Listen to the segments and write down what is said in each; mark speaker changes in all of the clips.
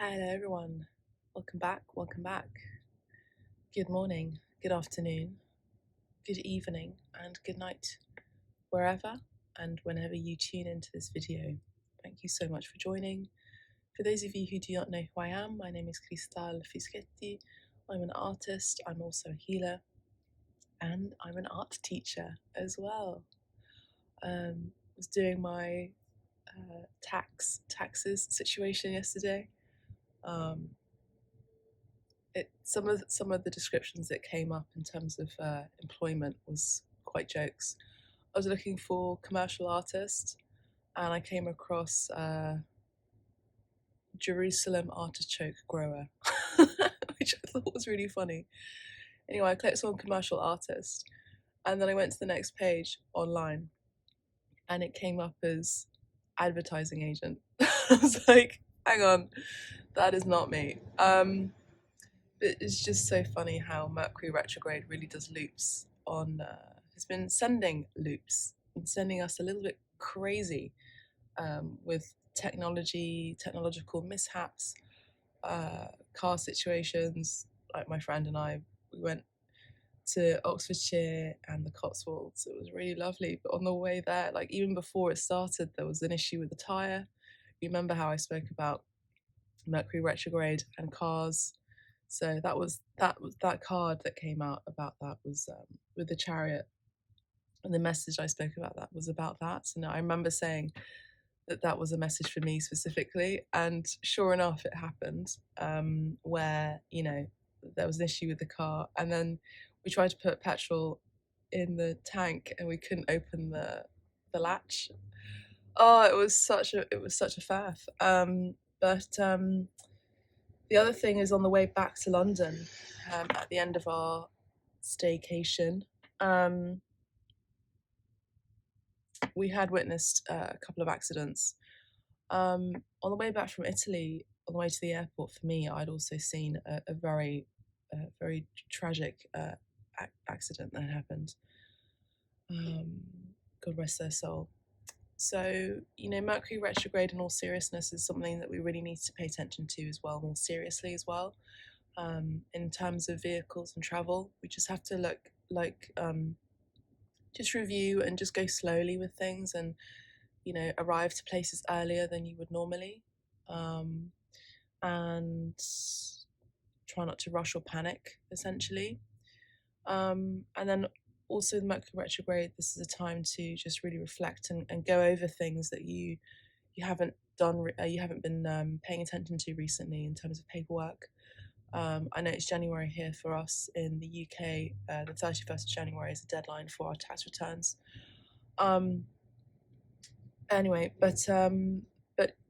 Speaker 1: Hello everyone, welcome back. Good morning, good afternoon, good evening and good night, wherever and whenever you tune into this video. Thank you so much for joining. For those of you who do not know who I am, my name is Cristal Fischetti. I'm an artist, I'm also a healer, and I'm an art teacher as well. I was doing my taxes situation yesterday. Some of the descriptions that came up in terms of employment was quite jokes. I was looking for commercial artist, and I came across Jerusalem artichoke grower, which I thought was really funny. Anyway, I clicked on commercial artist, and then I went to the next page online, and it came up as advertising agent. I was like, hang on, that is not me. It's just so funny how Mercury retrograde really does loops on, has been sending loops and sending us a little bit crazy with technological mishaps, car situations. Like my friend and I, we went to Oxfordshire and the Cotswolds. It was really lovely. But on the way there, like even before it started, there was an issue with the tyre. You remember how I spoke about Mercury retrograde and cars? So that card that came out about that was with the chariot, and the message I spoke about that was about that. So now I remember saying that was a message for me specifically, and sure enough, it happened. Where there was an issue with the car, and then we tried to put petrol in the tank, and we couldn't open the latch. Oh, it was such a faff. The other thing is on the way back to London, at the end of our staycation, we had witnessed a couple of accidents. On the way back from Italy, on the way to the airport, for me, I'd also seen a very tragic accident that happened. God rest their soul. So, Mercury retrograde in all seriousness is something that we really need to pay attention to as well, more seriously as well. In terms of vehicles and travel, we just have to just review and just go slowly with things, and arrive to places earlier than you would normally, and try not to rush or panic, essentially. And then also the Mercury retrograde, this is a time to just really reflect and go over things that you haven't done, you haven't been paying attention to recently in terms of paperwork. I know it's January here for us in the UK. The 31st of January is the deadline for our tax returns. Anyway, but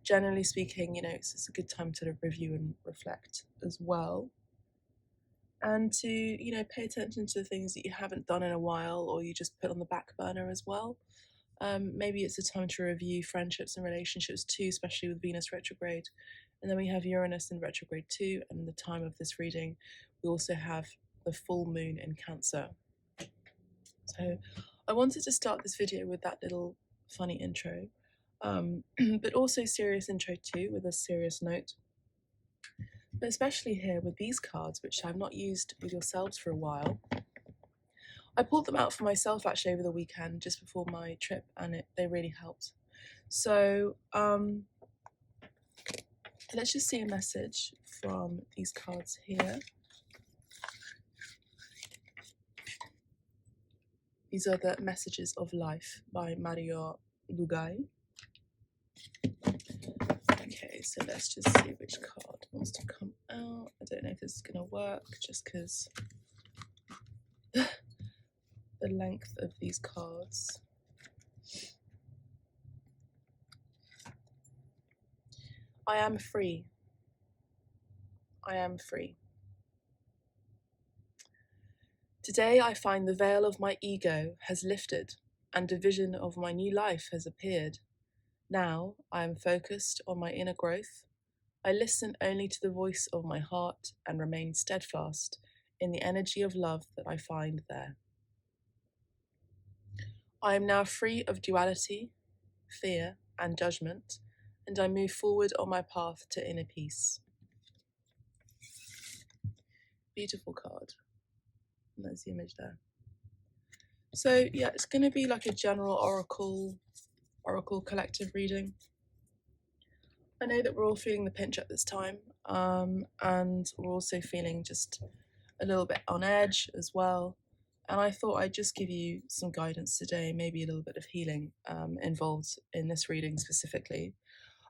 Speaker 1: generally speaking, it's a good time to review and reflect as well, and to pay attention to things that you haven't done in a while, or you just put on the back burner as well. Maybe it's a time to review friendships and relationships too, especially with Venus retrograde. And then we have Uranus in retrograde too, and the time of this reading, we also have the full moon in Cancer. So I wanted to start this video with that little funny intro, but also serious intro too, with a serious note. But especially here with these cards, which I've not used with yourselves for a while. I pulled them out for myself actually over the weekend, just before my trip, and they really helped. So let's just see a message from these cards here. These are the Messages of Life by Mario Lugai. Okay, so let's just see which card wants to come out. I don't know if this is going to work, just because the length of these cards. I am free. I am free. Today I find the veil of my ego has lifted, and a vision of my new life has appeared. Now I am focused on my inner growth. I listen only to the voice of my heart and remain steadfast in the energy of love that I find there. I am now free of duality, fear, and judgment, and I move forward on my path to inner peace. Beautiful card. And there's the image there. So yeah, it's going to be like a general oracle collective reading. I know that we're all feeling the pinch at this time, and we're also feeling just a little bit on edge as well. And I thought I'd just give you some guidance today, maybe a little bit of healing involved in this reading specifically.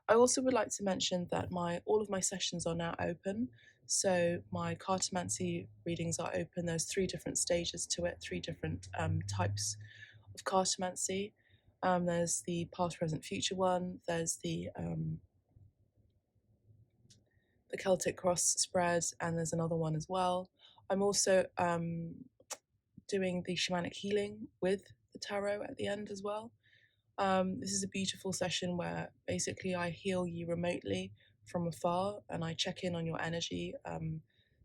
Speaker 1: I also would like to mention that all of my sessions are now open. So my cartomancy readings are open. There's 3 different stages to it, 3 different types of cartomancy. There's the past, present, future one. There's the Celtic cross spread, and there's another one as well. I'm also doing the shamanic healing with the tarot at the end as well. This is a beautiful session where basically I heal you remotely from afar, and I check in on your energy,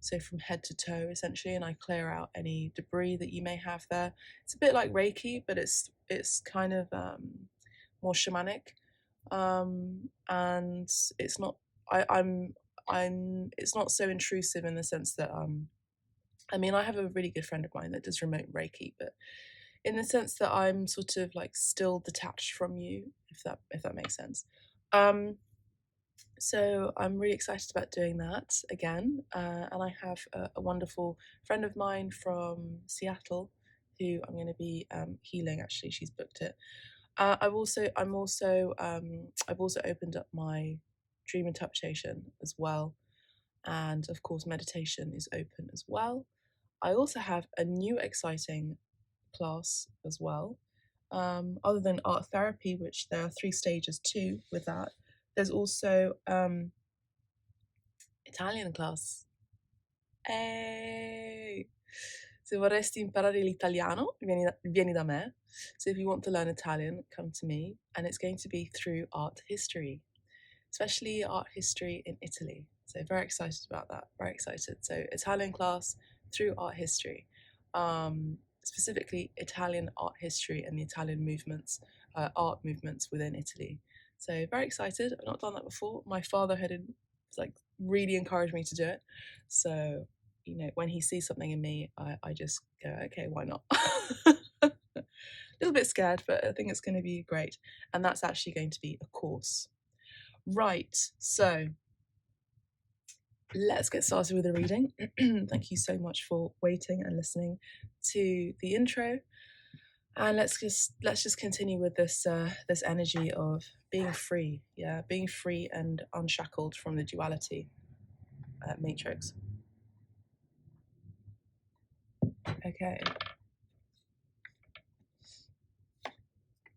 Speaker 1: so from head to toe essentially, and I clear out any debris that you may have there. It's a bit like Reiki, but it's kind of more shamanic, and it's not it's not so intrusive in the sense that I mean, I have a really good friend of mine that does remote Reiki, but in the sense that I'm sort of like still detached from you, if that makes sense. So I'm really excited about doing that again, and I have a wonderful friend of mine from Seattle who I'm going to be healing. Actually, she's booked it. I've also opened up my dream interpretation as well, and of course meditation is open as well. I also have a new exciting class as well. Other than art therapy, which there are 3 stages too with that, there's also Italian class. Hey! Se vorresti imparare l'italiano, vieni da me. So if you want to learn Italian, come to me, and it's going to be through art history, especially art history in Italy. So very excited about that, very excited. So Italian class through art history, specifically Italian art history and the Italian movements, art movements within Italy. So very excited. I've not done that before. My father had really encouraged me to do it. So, you know, when he sees something in me, I just go, okay, why not? A little bit scared, but I think it's going to be great. And that's actually going to be a course. Right, so let's get started with the reading. Thank you so much for waiting and listening to the intro. And let's just continue with this this energy of being free, being free and unshackled from the duality matrix.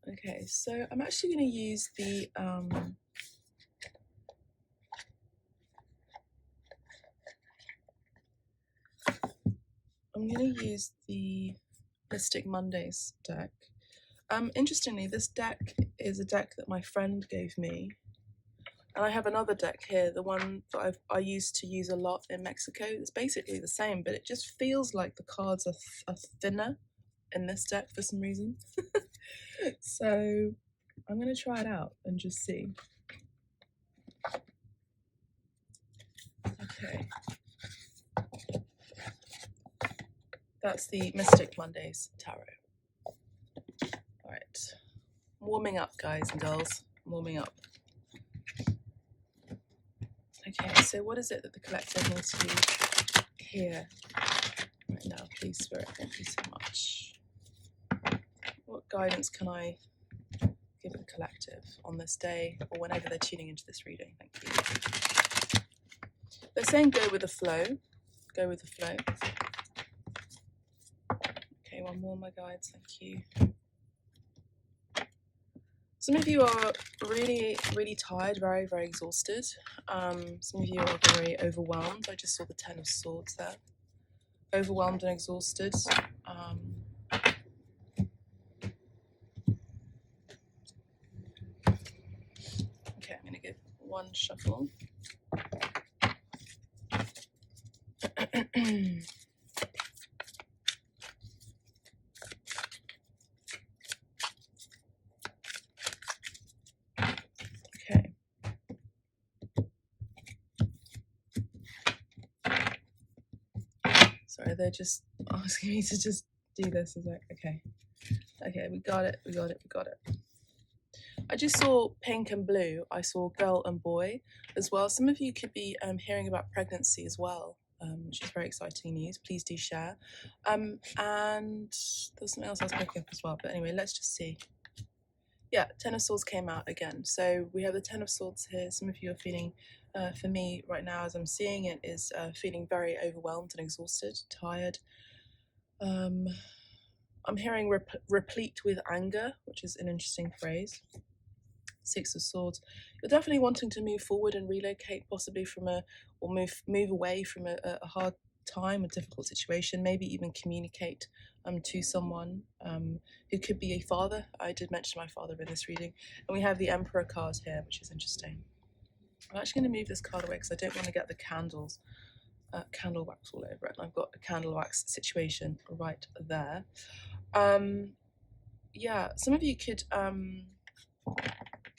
Speaker 1: Okay, so I'm actually going to use the Mystic Mondays deck. Interestingly, this deck is a deck that my friend gave me, and I have another deck here, the one that I used to use a lot in Mexico. It's basically the same, but it just feels like the cards are thinner in this deck for some reason. So I'm going to try it out and just see. Okay. That's the Mystic Mondays Tarot. All right. Warming up, guys and girls. Warming up. Okay, so what is it that the collective needs to hear right now? Please, Spirit, thank you so much. What guidance can I give the collective on this day or whenever they're tuning into this reading? Thank you. They're saying go with the flow. Go with the flow. Okay, one more, my guides. Thank you. Some of you are really, really tired, very, very exhausted. Some of you are very overwhelmed. I just saw the 10 of Swords there. Overwhelmed and exhausted. Okay, I'm going to give one shuffle. Okay. they're just asking me to just do this. I was like, okay, we got it. I just saw pink and blue. I saw girl and boy as well. Some of you could be hearing about pregnancy as well, which is very exciting news. Please do share. And there's something else I was picking up as well. But anyway, let's just see. Yeah, Ten of Swords came out again. So we have the Ten of Swords here. Some of you are feeling, for me right now as I'm seeing it, is feeling very overwhelmed and exhausted, tired. I'm hearing replete with anger, which is an interesting phrase. Six of Swords. You're definitely wanting to move forward and relocate, possibly from move away from a hard time, a difficult situation, maybe even communicate to someone who could be a father. I did mention my father in this reading. And we have the Emperor card here, which is interesting. I'm actually going to move this card away because I don't want to get the candle wax all over it. And I've got a candle wax situation right there. Yeah, some of you could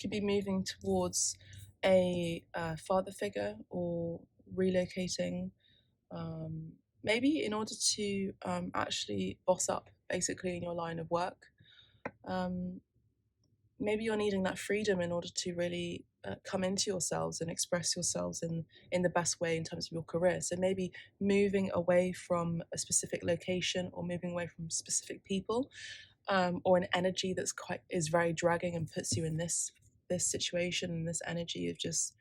Speaker 1: be moving towards a father figure or relocating, maybe in order to actually boss up basically in your line of work. Maybe you're needing that freedom in order to really come into yourselves and express yourselves in the best way in terms of your career. So maybe moving away from a specific location or moving away from specific people, or an energy that's is very dragging and puts you in this situation and this energy of just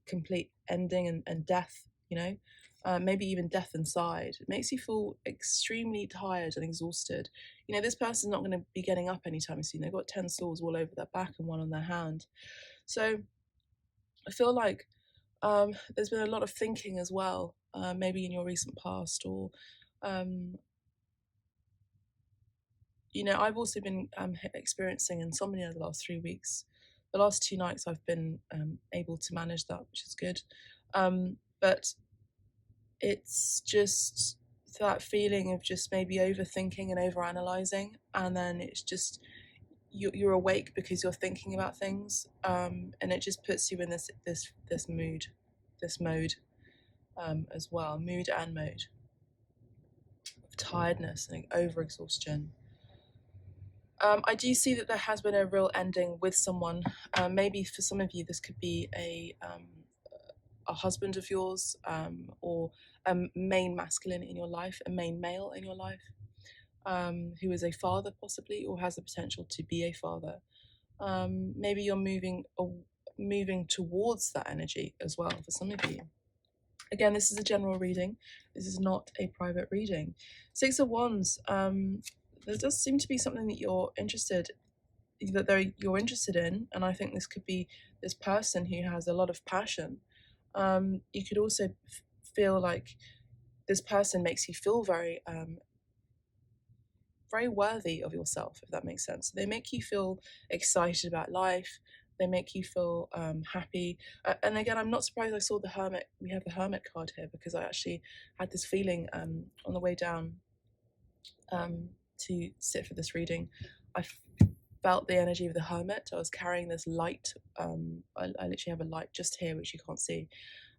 Speaker 1: complete ending and death, maybe even death inside. It makes you feel extremely tired and exhausted. This person's not going to be getting up anytime soon. They've got 10 swords all over their back and one on their hand. So I feel like there's been a lot of thinking as well, maybe in your recent past, or I've also been experiencing insomnia the last 3 weeks. The last 2 nights I've been able to manage that, which is good. But it's just that feeling of just maybe overthinking and overanalyzing, and then it's just you're awake because you're thinking about things, and it just puts you in this mode as well, mood and mode of tiredness and overexhaustion. I do see that there has been a real ending with someone. Maybe for some of you, this could be a husband of yours, or a main masculine in your life, a main male in your life, who is a father possibly, or has the potential to be a father. Maybe you're moving towards that energy as well for some of you. Again, this is a general reading. This is not a private reading. Six of Wands. There does seem to be something that you're interested in, and I think this could be this person who has a lot of passion. You could also feel like this person makes you feel very very worthy of yourself, if that makes sense. They make you feel excited about life. They make you feel happy. And again, I'm not surprised I saw the Hermit. We have the Hermit card here because I actually had this feeling on the way down to sit for this reading. I felt the energy of the Hermit. I was carrying this light. I literally have a light just here, which you can't see.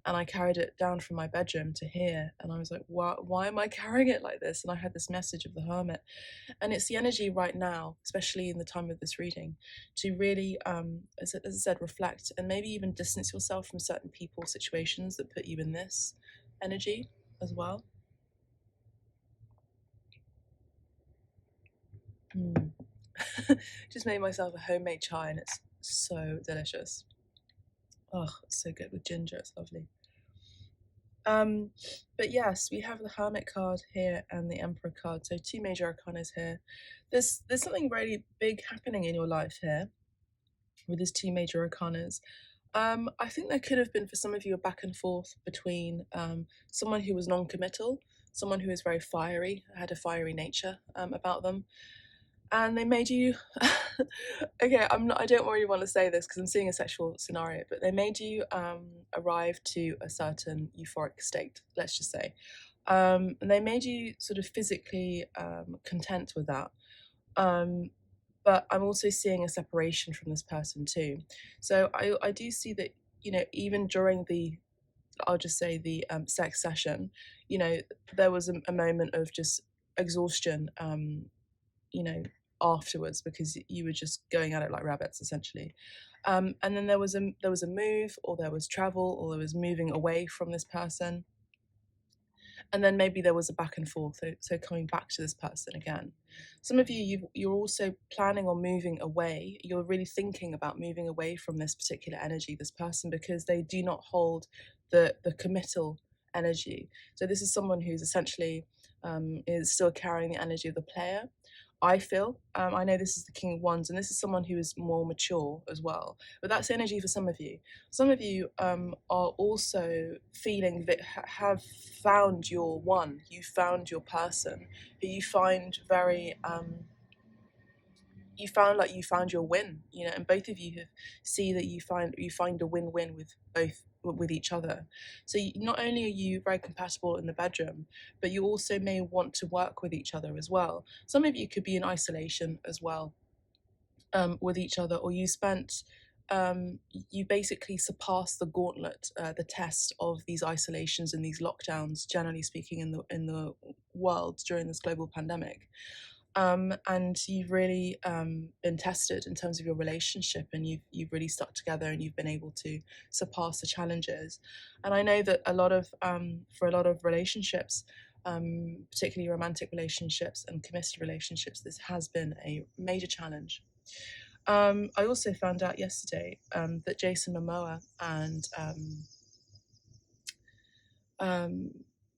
Speaker 1: And I carried it down from my bedroom to here. And I was like, why am I carrying it like this? And I had this message of the Hermit. And it's the energy right now, especially in the time of this reading, to really, as I said, reflect and maybe even distance yourself from certain people, situations that put you in this energy as well. Just made myself a homemade chai and it's so delicious. Oh, it's so good with ginger. It's lovely. But yes, we have the Hermit card here and the Emperor card. So 2 major arcanas here. There's something really big happening in your life here with these 2 major arcanas. I think there could have been for some of you a back and forth between someone who was non-committal, someone who is very fiery, had a fiery nature about them. And they made you okay, I don't really want to say this because I'm seeing a sexual scenario, but they made you arrive to a certain euphoric state, let's just say. And they made you sort of physically content with that. But I'm also seeing a separation from this person too. So I do see that, even during the I'll just say the sex session, you know, there was a moment of just exhaustion, you know, afterwards, because you were just going at it like rabbits, essentially. And then there was a move, or there was travel, or there was moving away from this person, and then maybe there was a back and forth, so coming back to this person again. Some of you're also planning on moving away. You're really thinking about moving away from this particular energy, this person, because they do not hold the committal energy. So this is someone who's essentially is still carrying the energy of the player, I feel. I know this is the King of Wands, and this is someone who is more mature as well. But that's energy for some of you. Some of you are also feeling that have found your one. You found your person who you find very. You found your win, you know, and both of you have see that you find a win-win with each other. So not only are you very compatible in the bedroom, but you also may want to work with each other as well. Some of you could be in isolation as well, with each other, or you basically surpassed the gauntlet, the test of these isolations and these lockdowns, generally speaking, in the world during this global pandemic. And you've really been tested in terms of your relationship, and you've really stuck together, and you've been able to surpass the challenges. And I know that for a lot of relationships, particularly romantic relationships and committed relationships, this has been a major challenge. I also found out yesterday that Jason Momoa and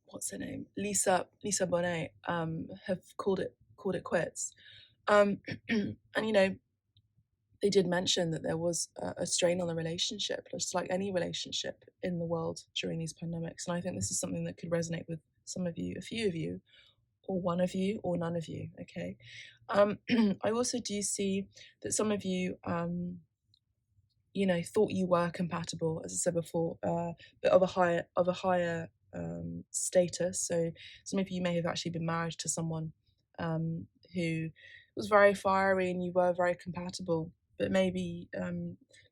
Speaker 1: what's her name, Lisa Bonet, have called it quits. And you know, they did mention that there was a strain on the relationship, just like any relationship in the world during these pandemics. And I think this is something that could resonate with some of you, a few of you, or one of you, or none of you. Okay. I also do see that some of you, you know, thought you were compatible, as I said before, but of a higher status. So some of you may have actually been married to someone who was very fiery, and you were very compatible. But maybe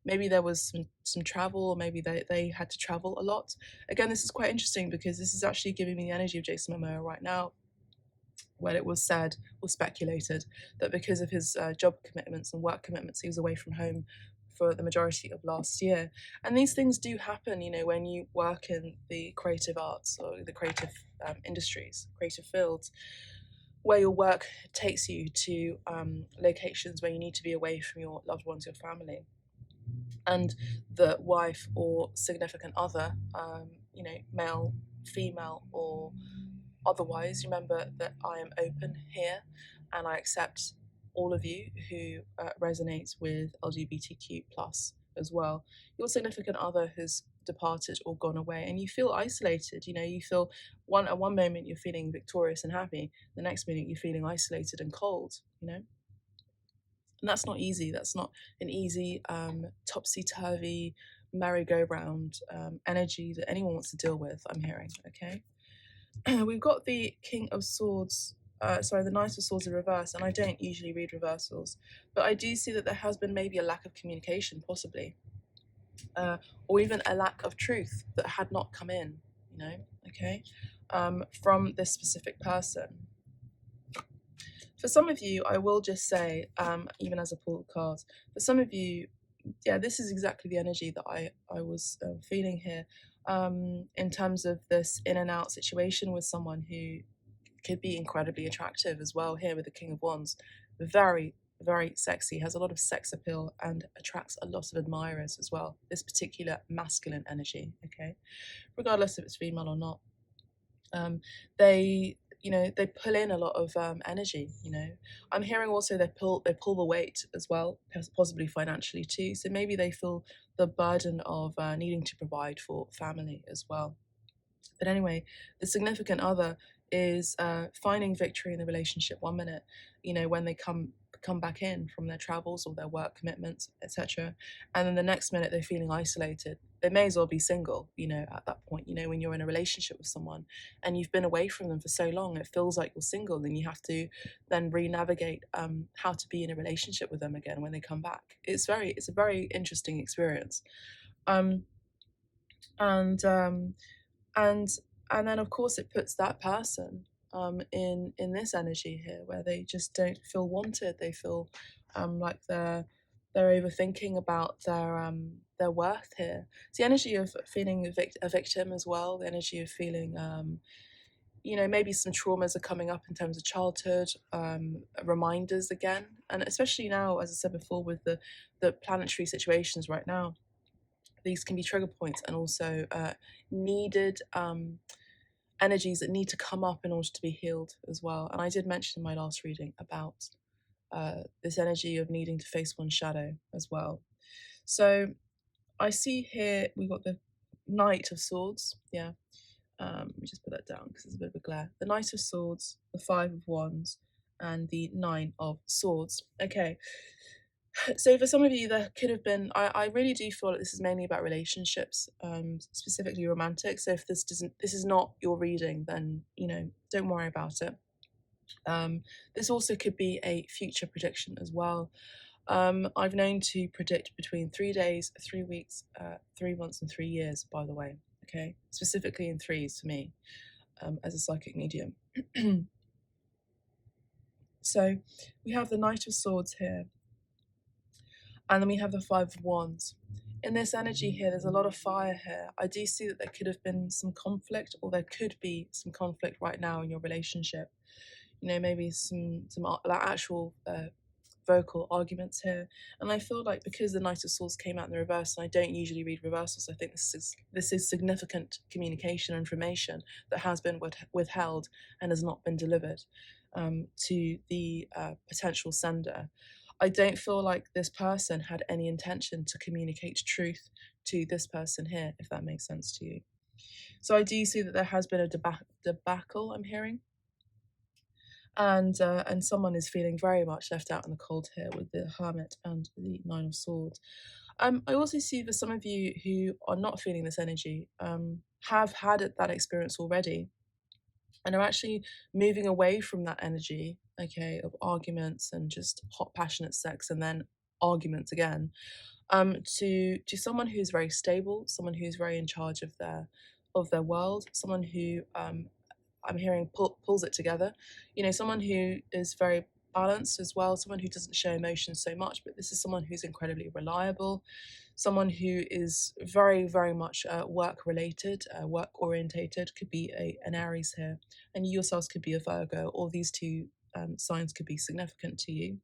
Speaker 1: there was some travel, or maybe they had to travel a lot. Again, this is quite interesting, because this is actually giving me the energy of Jason Momoa right now, when it was said or speculated that because of his job commitments and work commitments, he was away from home for the majority of last year. And these things do happen, you know, when you work in the creative arts, or the creative industries, creative fields, where your work takes you to locations where you need to be away from your loved ones, your family. And the wife or significant other, you know, male, female, or otherwise, remember that I am open here, and I accept all of you who resonates with LGBTQ plus as well. Your significant other has departed or gone away, and you feel isolated. You know, you feel at one moment you're feeling victorious and happy, the next minute you're feeling isolated and cold. You know, and that's not easy. That's not an easy topsy-turvy merry-go-round energy that anyone wants to deal with, I'm hearing. Okay. We've got the King of Swords, the Knight of Swords in reverse, and I don't usually read reversals, but I do see that there has been maybe a lack of communication, possibly, or even a lack of truth that had not come in, you know, okay, from this specific person. For some of you, I will just say, even as I pull the cards, for some of you, yeah, this is exactly the energy that I was feeling here, in terms of this in and out situation with someone who could be incredibly attractive as well, here with the King of Wands. Very, very sexy, has a lot of sex appeal, and attracts a lot of admirers as well, this particular masculine energy, okay? Regardless if it's female or not. They pull in a lot of energy. You know, I'm hearing also they pull the weight as well, possibly financially too. So maybe they feel the burden of needing to provide for family as well. But anyway, the significant other is finding victory in the relationship one minute, you know, when they come back in from their travels or their work commitments, etc. And then the next minute they're feeling isolated. They may as well be single, you know, at that point. You know, when you're in a relationship with someone and you've been away from them for so long, it feels like you're single, and you have to then re-navigate how to be in a relationship with them again when they come back. It's a very interesting experience. and and and then of course it puts that person in this energy here where they just don't feel wanted. They feel like they're overthinking about their worth here. It's the energy of feeling a victim as well. The energy of feeling maybe some traumas are coming up in terms of childhood, reminders again, and especially now, as I said before, with the planetary situations right now, these can be trigger points and also needed energies that need to come up in order to be healed as well. And I did mention in my last reading about this energy of needing to face one's shadow as well. So I see here we've got the Knight of Swords. Yeah. Let me just put that down because there's a bit of a glare. The Knight of Swords, the Five of Wands, and the Nine of Swords. Okay. So for some of you, there could have been. I really do feel like this is mainly about relationships, specifically romantic. So if this is not your reading, then don't worry about it. This also could be a future prediction as well. I've known to predict between 3 days, 3 weeks, 3 months, and 3 years. By the way, okay, specifically in threes for me, as a psychic medium. So we have the Knight of Swords here. And then we have the Five of Wands. In this energy here, there's a lot of fire here. I do see that there could have been some conflict, or there could be some conflict right now in your relationship. Maybe some like actual vocal arguments here. And I feel like because the Knight of Swords came out in the reverse, and I don't usually read reversals, I think this is significant communication or information that has been withheld and has not been delivered to the potential sender. I don't feel like this person had any intention to communicate truth to this person here, if that makes sense to you. So I do see that there has been a debacle, I'm hearing. And someone is feeling very much left out in the cold here with the Hermit and the Nine of Swords. I also see that some of you who are not feeling this energy have had that experience already and are actually moving away from that energy, okay, of arguments and just hot, passionate sex and then arguments again, to someone who's very stable, someone who's very in charge of their world, someone who I'm hearing pulls it together, someone who is very balanced as well, someone who doesn't show emotions so much, but this is someone who's incredibly reliable, someone who is very, very much work related, work orientated, could be an Aries here, and you yourselves could be a Virgo, or these two signs could be significant to you.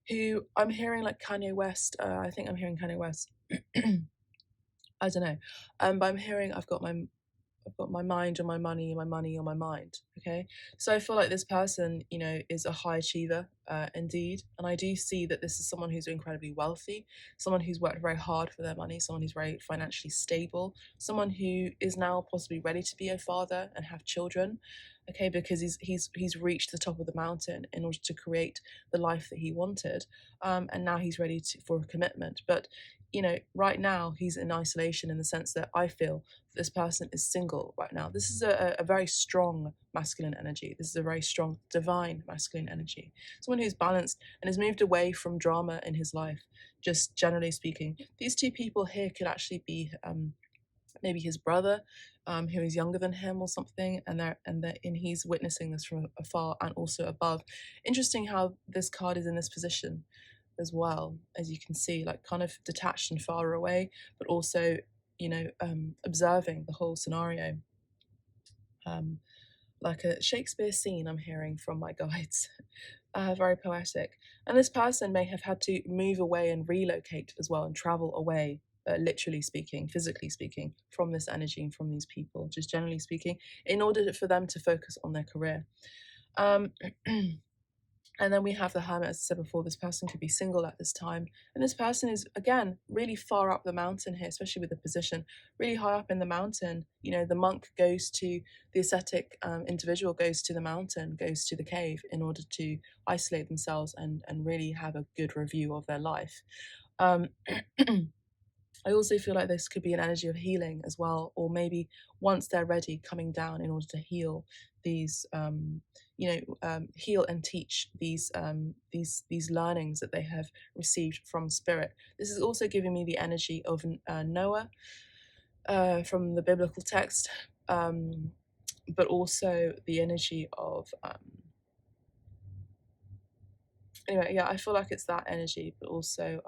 Speaker 1: Who I'm hearing like Kanye West, I think I'm hearing Kanye West. I don't know, but I'm hearing I've got my mind on my money, my money on my mind. Okay, so I feel like this person, is a high achiever, indeed, and I do see that this is someone who's incredibly wealthy, someone who's worked very hard for their money, someone who's very financially stable, someone who is now possibly ready to be a father and have children. Okay, because he's reached the top of the mountain in order to create the life that he wanted, and now he's ready for a commitment. But right now he's in isolation in the sense that I feel this person is single right now. This is a very strong masculine energy. This is a very strong divine masculine energy. Someone who's balanced and has moved away from drama in his life, just generally speaking. These two people here could actually be maybe his brother, who is younger than him or something, and he's witnessing this from afar and also above. Interesting how this card is in this position as well, as you can see, like kind of detached and far away, but also observing the whole scenario, like a Shakespeare scene I'm hearing from my guides. Very poetic. And this person may have had to move away and relocate as well and travel away, literally speaking, physically speaking, from this energy and from these people, just generally speaking, in order for them to focus on their career. And then we have the Hermit, as I said before, this person could be single at this time. And this person is, again, really far up the mountain here, especially with the position, really high up in the mountain. The monk goes to, the ascetic individual goes to the mountain, goes to the cave in order to isolate themselves and really have a good review of their life. I also feel like this could be an energy of healing as well, or maybe once they're ready, coming down in order to heal these heal and teach these learnings that they have received from spirit. This is also giving me the energy of Noah from the biblical text, but also the energy of anyway, yeah, I feel like it's that energy, but also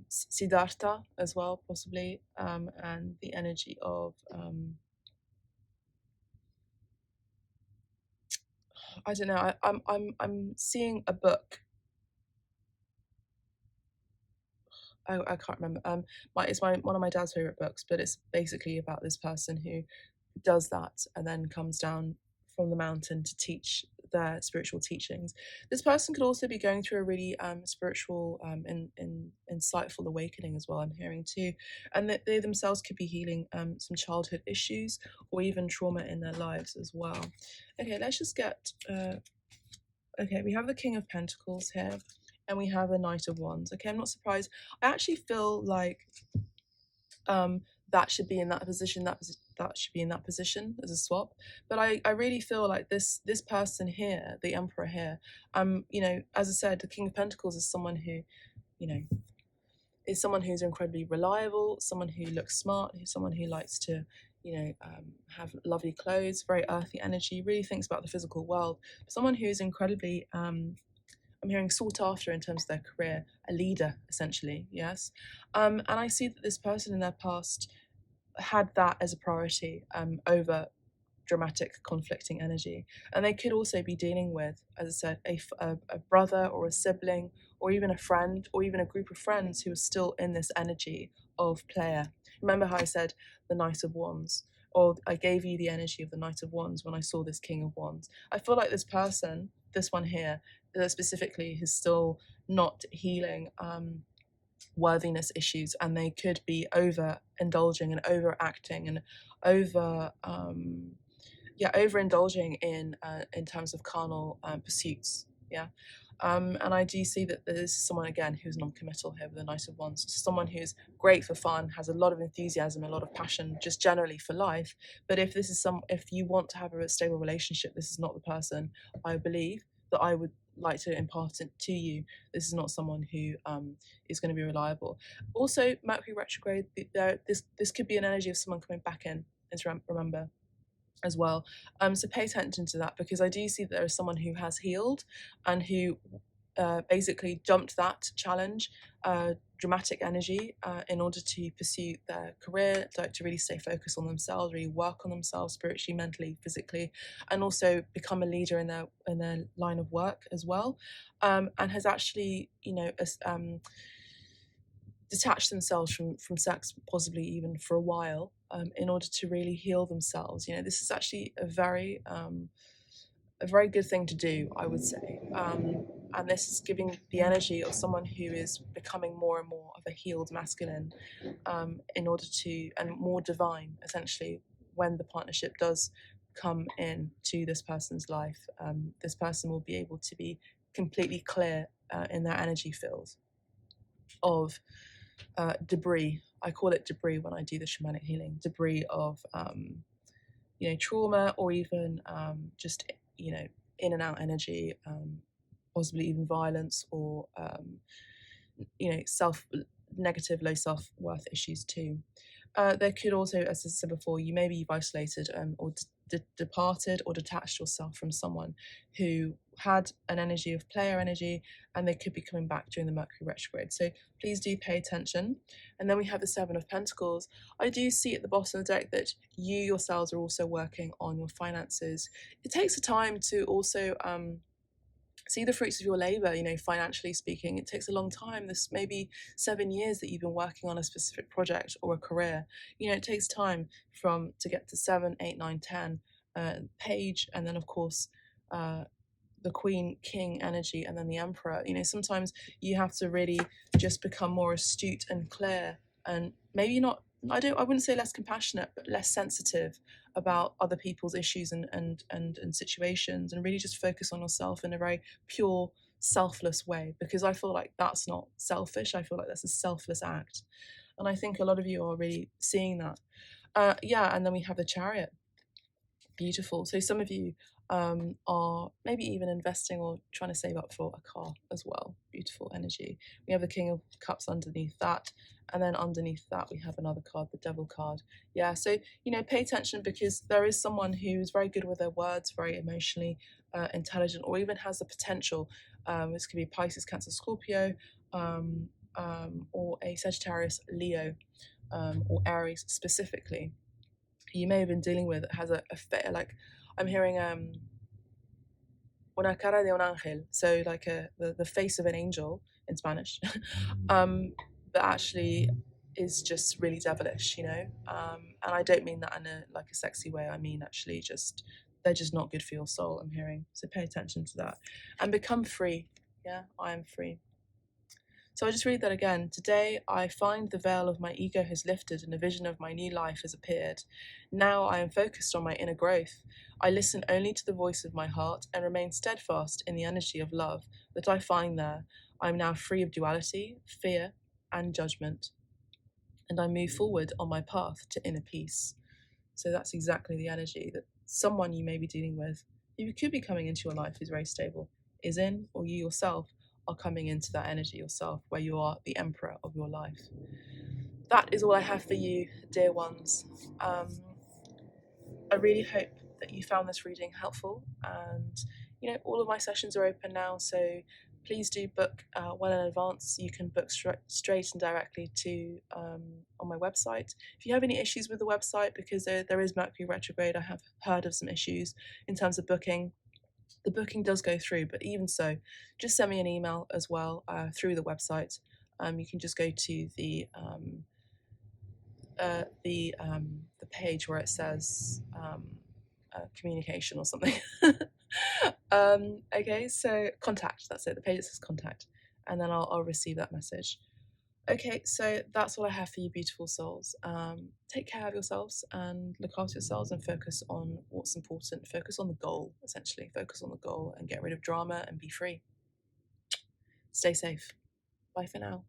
Speaker 1: Siddhartha as well, possibly, and the energy of I don't know. I'm seeing a book. I can't remember. It's one of my dad's favorite books, but it's basically about this person who does that and then comes down from the mountain to teach their spiritual teachings. This person could also be going through a really spiritual insightful awakening as well, I'm hearing too, and that they themselves could be healing some childhood issues or even trauma in their lives as well. Okay, let's just get okay, we have the King of Pentacles here and we have the Knight of Wands. Okay, I'm not surprised. I actually feel like that should be in that position, that should be in that position as a swap. But I really feel like this person here, the Emperor here, as I said, the King of Pentacles is someone who, is someone who's incredibly reliable, someone who looks smart, who's someone who likes to, have lovely clothes, very earthy energy, really thinks about the physical world. Someone who is incredibly I'm hearing sought after in terms of their career, a leader, essentially, yes. And I see that this person in their past had that as a priority over dramatic conflicting energy. And they could also be dealing with, as I said, a brother or a sibling or even a friend or even a group of friends who are still in this energy of player. Remember how I said the Knight of Wands? Or I gave you the energy of the Knight of Wands when I saw this King of Wands. I feel like this person, this one here, specifically, is still not healing worthiness issues, and they could be overindulging and overacting and overindulging in terms of carnal pursuits. Yeah. And I do see that there's someone again who's non-committal here with the Knight of Wands. Someone who's great for fun, has a lot of enthusiasm, a lot of passion, just generally for life. But if you want to have a stable relationship, this is not the person I believe that I would like to impart it to you. This is not someone who is going to be reliable. Also, Mercury retrograde. This could be an energy of someone coming back in. Remember, as well. So pay attention to that, because I do see that there is someone who has healed and who basically jumped that challenge, dramatic energy, in order to pursue their career, like to really stay focused on themselves, really work on themselves spiritually, mentally, physically, and also become a leader in their line of work as well, and has actually, detach themselves from sex, possibly even for a while, in order to really heal themselves. This is actually a very good thing to do, I would say. And this is giving the energy of someone who is becoming more and more of a healed masculine, in order to, and more divine, essentially, when the partnership does come in to this person's life. This person will be able to be completely clear in their energy field of debris. I call it debris when I do the shamanic healing. Debris of trauma, or even just in and out energy, possibly even violence, or negative low self-worth issues too. There could also, as I said before, you maybe you've isolated or departed or detached yourself from someone who had an energy of player energy, and they could be coming back during the Mercury retrograde. So please do pay attention. And then we have the Seven of Pentacles. I do see at the bottom of the deck that you yourselves are also working on your finances. It takes a time to also see the fruits of your labor, financially speaking. It takes a long time. This may be 7 years that you've been working on a specific project or a career. It takes time to get to 7, 8, 9, 10 page, and then of course the Queen, King energy, and then the Emperor. Sometimes you have to really just become more astute and clear, and maybe not, I wouldn't say less compassionate, but less sensitive about other people's issues and situations, and really just focus on yourself in a very pure, selfless way, because I feel like that's not selfish. I feel like that's a selfless act. And I think a lot of you are really seeing that. And then we have the Chariot. Beautiful. So some of you are maybe even investing or trying to save up for a car as well. Beautiful energy. We have the King of Cups underneath that. And then underneath that, we have another card, the Devil card. Yeah, so, pay attention, because there is someone who's very good with their words, very emotionally intelligent, or even has the potential. This could be Pisces, Cancer, Scorpio, or a Sagittarius, Leo, or Aries specifically. You may have been dealing with has a like, I'm hearing una cara de un ángel, so like the face of an angel in Spanish, but actually is just really devilish, and I don't mean that in a sexy way. I mean actually just they're just not good for your soul, I'm hearing. So pay attention to that and become free. Yeah, I am free. So I just read that again. Today I find the veil of my ego has lifted and a vision of my new life has appeared. Now I am focused on my inner growth. I listen only to the voice of my heart and remain steadfast in the energy of love that I find there. I am now free of duality, fear, and judgment. And I move forward on my path to inner peace. So that's exactly the energy that someone you may be dealing with, who could be coming into your life, who's very stable, is in, or you yourself are coming into that energy yourself, where you are the emperor of your life. That is all I have for you, dear ones. I really hope that you found this reading helpful, and all of my sessions are open now, so please do book well in advance. You can book straight and directly to on my website. If you have any issues with the website, because there is Mercury retrograde, I have heard of some issues in terms of booking. The booking does go through, but even so, just send me an email as well through the website. You can just go to the page where it says communication or something. Okay, so contact. That's it. The page that says contact, and then I'll receive that message. Okay, so that's all I have for you, beautiful souls. Take care of yourselves and look after yourselves and focus on what's important. Focus on the goal, essentially. Focus on the goal and get rid of drama and be free. Stay safe. Bye for now.